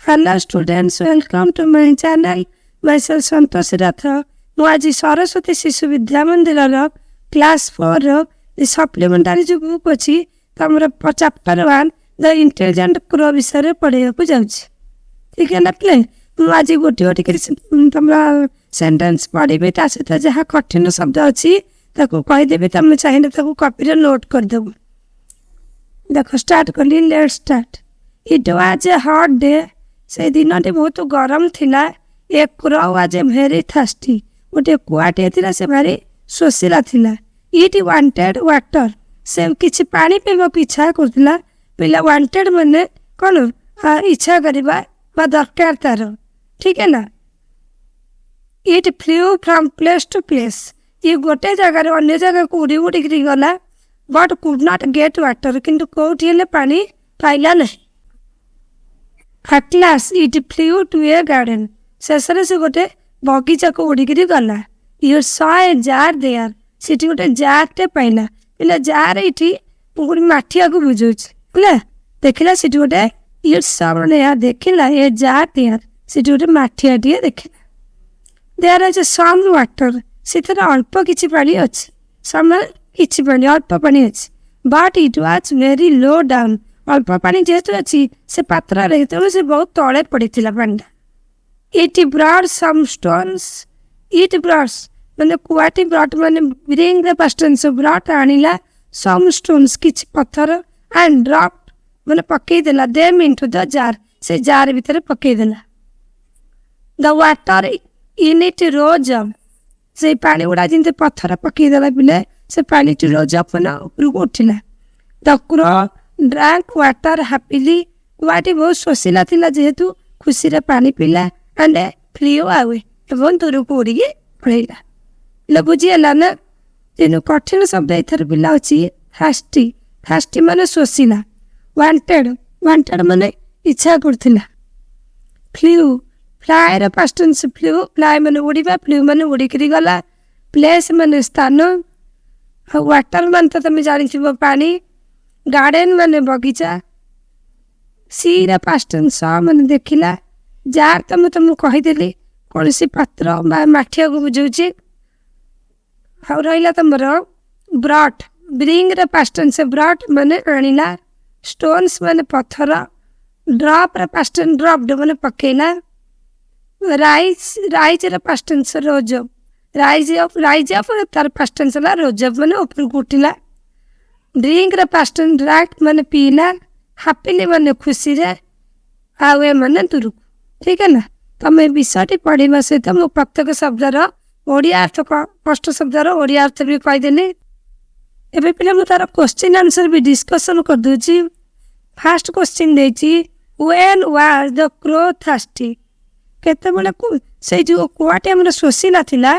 Hello students, welcome to my channel. Myself Santosh Rath. ମୁଁ ଆଜି ସରସ୍ୱତୀ ଶିଶୁ ବିଦ୍ୟା ମନ୍ଦିରର କ୍ଲାସ୍ 4ର ସପ୍ଲିମେଣ୍ଟାରୀ ଯେଉଁ ବୁକ୍ ଅଛି ତମର ଚାପ୍ଟର 1 ଦ ଇଣ୍ଟେଲିଜେଣ୍ଟ କ୍ରୋ ବିଷୟରେ ପଢ଼େଇବାକୁ ଯାଉଛି। ଠିକ୍ ହେଲା ପିଲେ? ମୁଁ ଆଜି ଗୋଟିଏ ଟିକେ ତମର ସେଣ୍ଟେନ୍ସ ପଢ଼ିବି, ତା ସହିତ ଯାହା କଠିନ ଶବ୍ଦ ଅଛି ତାକୁ କହିଦେବି, ତମେ ଚାହିଁଲେ ତାକୁ କପିରେ ନୋଟ୍ କରିଦେବୁ। ଦେଖ ଷ୍ଟାର୍ଟ କଲି, late start. It was A hot day. ସେ ଦିନଟି ବହୁତ ଗରମ ଥିଲା। ଏ କ୍ରୋ ୱାଜ୍ ଏ ଭେରି ଥାର୍ଷ୍ଟି। ଗୋଟିଏ କୁଆଟିଏ ଥିଲା, ସେ ଭାରି ଶୋଷିଲା ଥିଲା। ଇଟ୍ ୱାଣ୍ଟେଡ୍ ୱାଟର। ସେ କିଛି ପାଣି ପିଇବାକୁ ଇଚ୍ଛା କରୁଥିଲା। ପିଲା ୱାଣ୍ଟେଡ୍ ମାନେ କ'ଣ? ଇଚ୍ଛା କରିବା ବା ଦରକାର ତାର। ଠିକ୍ ହେଲା? It flew from place to place. ଇଏ ଗୋଟେ ଜାଗାରୁ ଅନ୍ୟ ଜାଗାକୁ ଉଡ଼ି ଉଡ଼ିକିରି ଗଲା। But could not get water. କିନ୍ତୁ କେଉଁଠି ହେଲେ ପାଣି ପାଇଲା ନାହିଁ। At last it flew to a garden. ଶେଷରେ ସେ ଗୋଟେ ବଗିଚାକୁ ଉଡ଼ିକିରି ଗଲା। You saw a jar there. ସେଠି ଗୋଟେ ଜାର୍ଟେ ପାଇଲା। ପିଲା ଜାର ଏଇଠି ଗୋଟେ ମାଠିଆକୁ ବୁଝଉଛି। ହେଲା, ଦେଖିଲା ସେଠି ଗୋଟେ you saw ମାନେ ଏହା ଦେଖିଲା ଏ ଜାର there। ସେଠି ଗୋଟେ ମାଠିଆଟିଏ ଦେଖିଲା। There is some water. ସେଥିରେ ଅଳ୍ପ କିଛି ପାଣି ଅଛି। some କିଛି ପାଣି, ଅଳ୍ପ ପାଣି ଅଛି। But it was very low down. ଅଳ୍ପ ପାଣି ଯେହେତୁ ଅଛି ସେ ପାତ୍ରରେ, ତେଣୁ ସେ ବହୁତ ତଳେ ପଡ଼ିଥିଲା ପାଣିଟା। ଇଟ୍ ବ୍ରଟ୍ ସମ୍ ଷ୍ଟୋନ୍ସ। ଇଟ୍ ବ୍ରଟ୍ସ ମାନେ କୁଆଟି, ବ୍ରଟ୍ ମାନେ bring the past tense, brought ଆଣିଲା, ସମ୍ ଷ୍ଟୋନ୍ସ କିଛି ପଥର, ଆଣ୍ଡ ଡ୍ରପ୍ ମାନେ ପକେଇଦେଲା, ଦେମ୍ ଇଣ୍ଟୁ ଦ ଜାର୍ ସେ ଜାର୍ ଭିତରେ ପକେଇଦେଲା। The water in it rose up. ସେଇ ପାଣି ଗୁଡ଼ା ଯେମିତି ପଥର ପକେଇଦେଲା ପିଲେ, ସେ ପାଣିଟି ରୋଜ୍ ଅପ୍ ମାନେ ଉପରକୁ ଉଠିଲା। ଦ କ୍ରୋ ଡ୍ରାଙ୍କ ୱାଟର ହାପିଲି। କୁଆଟି ବହୁତ ଶୋଷିଲା ଥିଲା ଯେହେତୁ ଖୁସିରେ ପାଣି ପିଇଲା। ଆଣ୍ଡ ଫ୍ଲିଉ ଆୱେ, ଏବଂ ଦୂରକୁ ଉଡ଼ିକି ପଳେଇଲା। ପିଲା ବୁଝି ହେଲା ନା? ତେଣୁ କଠିନ ଶବ୍ଦ ଏଥର ପିଲା ଅଛି ଥାର୍ଷ୍ଟି। ଥାର୍ଷ୍ଟି ମାନେ ଶୋଷିଲା। ୱାଣ୍ଟେଡ୍, ୱାଣ୍ଟେଡ୍ ମାନେ ଇଚ୍ଛା କରୁଥିଲା। Flew, ଫ୍ଲାଏର past tense flew. Fly ମାନେ ଉଡ଼ିବା, ଫ୍ଲିଉ ମାନେ ଉଡ଼ିକିରି ଗଲା। ପ୍ଲେସ୍ ମାନେ ସ୍ଥାନ। ଆଉ ୱାଟର ମାନେ ତ ତମେ ଜାଣିଥିବ ପାଣି। ଗାର୍ଡେନ ମାନେ ବଗିଚା। ସିର ପାଷ୍ଟ ଟେନ୍ସ ମାନେ ଦେଖିଲା। ଜାର ତ ମୁଁ ତମକୁ କହିଦେଲି କୌଣସି ପାତ୍ର ବା ମାଠିଆକୁ ବୁଝଉଛି। ଆଉ ରହିଲା ତମର ବ୍ରଟ୍, ବ୍ରିଙ୍ଗର ପାଷ୍ଟ ଟେନ୍ସ ବ୍ରଟ୍ ମାନେ ଆଣିଲା। ଷ୍ଟୋନ୍ସ ମାନେ ପଥର। ଡ୍ରପ୍ର ପାଷ୍ଟ ଟେନ୍ସ ଡ୍ରପ୍ଡ ମାନେ ପକେଇଲା। ରାଇଜର past tense rose up. Rise up ତାର ପାଷ୍ଟ ଟେନ୍ସ ହେଲା ରୋଜ୍ ଅପ୍ ମାନେ ଉପରକୁ ଉଠିଲା। ଡ୍ରିଙ୍କର ପାଷ୍ଟ ଟେନ୍ସ ଡ୍ରାଙ୍କ ମାନେ ପିଇଲା। ହାପିଲି ମାନେ ଖୁସିରେ। ଆଉ ଏ ମାନେ ଦୂରକୁ। ଠିକ୍ ହେଲା? ତମେ ବିଷୟଟି ପଢ଼ିବା ସହିତ ମୁଁ ପ୍ରତ୍ୟେକ ଶବ୍ଦର ଓଡ଼ିଆ ଅର୍ଥ, କଷ୍ଟ ଶବ୍ଦର ଓଡ଼ିଆ ଅର୍ଥ ବି କହିଦେଲି। ଏବେ ପିଲା ମୁଁ ତାର କ୍ୱେଶ୍ଚିନ୍ ଆନ୍ସର ବି ଡିସ୍କସନ୍ କରିଦେଉଛି। ଫାଷ୍ଟ କ୍ୱେଶ୍ଚିନ୍ ଦେଇଛି, ୱେନ୍ ୱାଜ୍ ଦ କ୍ରୋ ଥାର୍ଷ୍ଟି। କେତେବେଳେ ସେଇ ଯେଉଁ କୁଆଟି ଆମର ଶୋଷିଲା ଥିଲା,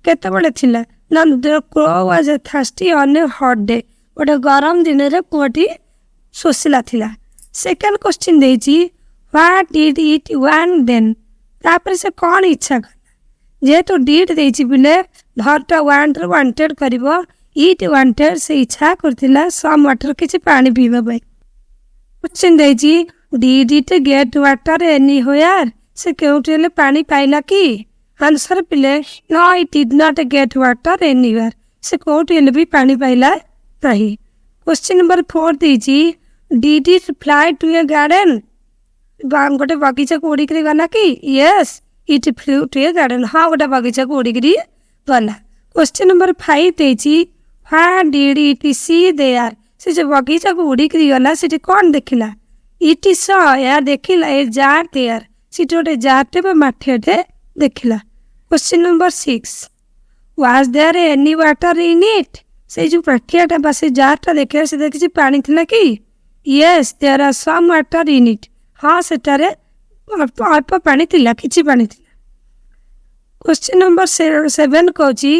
କେତେବେଳେ ଥିଲା ନା the crow was a thirsty on a hot day. ଗୋଟେ ଗରମ ଦିନରେ କୁଆଟି ଶୋଷିଲା ଥିଲା। ସେକେଣ୍ଡ କ୍ୱେଶ୍ଚିନ୍ ଦେଇଛି, what did it want then. ତାପରେ ସେ କ'ଣ ଇଚ୍ଛା କଲା। ଯେହେତୁ ଡିଡ୍ ଦେଇଛି ପିଲେ, ଭର୍ଟା ୱାଣ୍ଟର ୱାଣ୍ଟେଡ୍ କରିବ। ଇଟ୍ ୱାଣ୍ଟେଡ୍ ସେ ଇଚ୍ଛା କରୁଥିଲା ସମ୍ ୱାଟର କିଛି ପାଣି ପିଇବା ପାଇଁ। କ୍ୱେଶ୍ଚିନ୍ ଦେଇଛି, did it get water anywhere. ସେ କେଉଁଠି ହେଲେ ପାଣି ପାଇଲା କି? ଆନ୍ସର ପିଲେ, no it did not get water anywhere. ସେ କେଉଁଠି ହେଲେ ବି ପାଣି ପାଇଲା ନାହିଁ। କ୍ୱେଶ୍ଚିନ୍ ନମ୍ବର 4 ଦେଇଛି, did it fly to a garden. ଗୋଟେ ବଗିଚାକୁ ଉଡ଼ିକିରି ଗଲା କି? Yes it flew to a garden. ହଁ, ଗୋଟେ ବଗିଚାକୁ ଉଡ଼ିକିରି ଗଲା। କ୍ୱେଶ୍ଚିନ୍ ନମ୍ବର 5 ଦେଇଛି, what did it see there. ସେ ଯେଉଁ ବଗିଚାକୁ ଉଡ଼ିକିରି ଗଲା ସେଠି କ'ଣ ଦେଖିଲା? ଇଟ୍ ସ, ଏହା ଦେଖିଲା ଏ ଜାର୍ ଦେୟାର। ସେଠି ଗୋଟେ ଜାର୍ଟେ ବା ମାଠିଆଟେ ଦେଖିଲା। Question number 6, was there any water in it. ସେଇ ଯେଉଁ ମାଠିଆଟା ବା ସେ ଜାର୍ଟା ଦେଖିଲା, ସେଥିରେ କିଛି ପାଣି ଥିଲା କି? Yes there are some water in it. ହଁ, ସେଠାରେ ଅଳ୍ପ ପାଣି ଥିଲା, କିଛି ପାଣି ଥିଲା। କ୍ୱେଶ୍ଚିନ୍ ନମ୍ବର 7 କହୁଛି,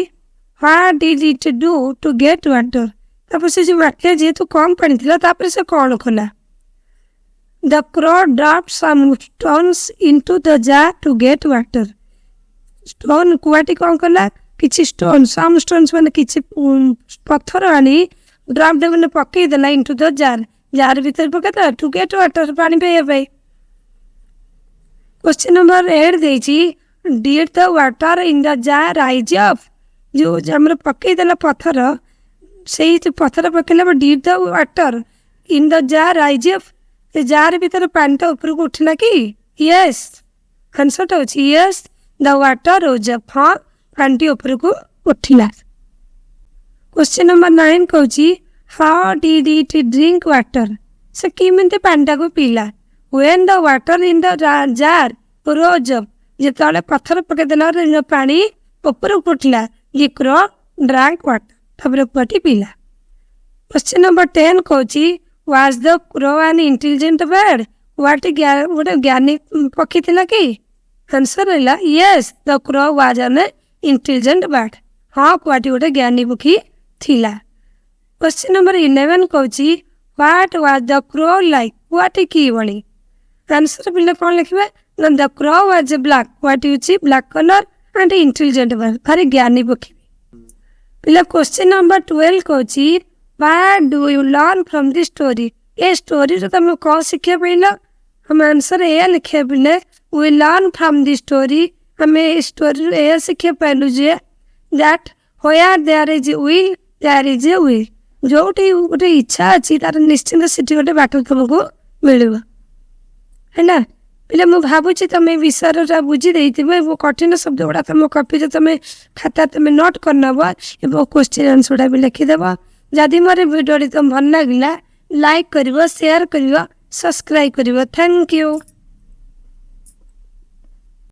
what did it do to get water. ତାପରେ ସେ ଯେଉଁ ମାଠିଆ ଯେହେତୁ କମ୍ ପାଣି ଥିଲା, ତାପରେ ସେ କ'ଣ କଲା? The crow drop some stones into the jar to get water. Stone, କୁଆଟି କ'ଣ କଲା? କିଛି ଷ୍ଟୋନ୍, ସମ୍ ଷ୍ଟୋନ୍ସ ମାନେ କିଛି ପଥର ଆଣି ଡ୍ରପ୍ ମାନେ ପକେଇଦେଲା ଇଣ୍ଟୁ ଦ ଜାର୍। ଜାର୍ ଭିତରେ ପକେଇଦେଲା ଟୁ ଗେଟ୍ ୱାଟର ପାଣି ପିଇବା ପାଇଁ। क्वेश्चन नंबर 8 देछि did the water in the jar rise up जो हमर पकई देला पत्थर से पत्थर पकईला did the water in the jar rise up से जार भीतर पानी तो ऊपर को उठिला कि यस आंसर तो अछि yes the water rose up हाँ पानी ऊपर को उठिला। क्वेश्चन नंबर 9 कहछि how did it drink water से किमिते पानी को पीला when the water in the jar rose up जिते पत्थर पकई देला पानी ऊपर उठिला ये क्रो ड्रैंक वाटर तापर ऊपर पीला। क्वेश्चन नंबर 10 कहछि was the crow an intelligent bird गोटे ज्ञानी पक्षी थिला कि आंसर है yes the crow was an intelligent bird हाँ कुआटी गोटे ज्ञानी पक्षी थिला। क्वेश्चन नंबर 11 कहछि what was the crow like कुआटी की बणी आंसर पिले कौन लिखबे द क्रो वाज ब्लैक कुआटी होछि black colour and intelligent bird भारी ज्ञानी पक्षी पिले। क्वेश्चन नंबर 12 कहछि what do you learn from this story a story रे तुम कौन शिक्षा पाइल हम आंसर ए लिखे पिले we learn from this story हमें स्टोरी ए शिक्षा पाइलु जे that where there is will there is a way जोटी गोटे इच्छा अछि तार निश्चित सिटी गोटे बाट तुमको मिलबो है ना पिले मु भाबुची तमे विषय बुझी देइथिबे वो कठिन शब्द गुड़ा तुम कॉपी जे तमे खाता तमे नोट करनबो एबो क्वेश्चन आंसर भी लिखि देबो। जदि मोर वीडियो तुम भल लगिला लाइक करिवो शेयर करिवो सब्सक्राइब करिवो थैंक यू।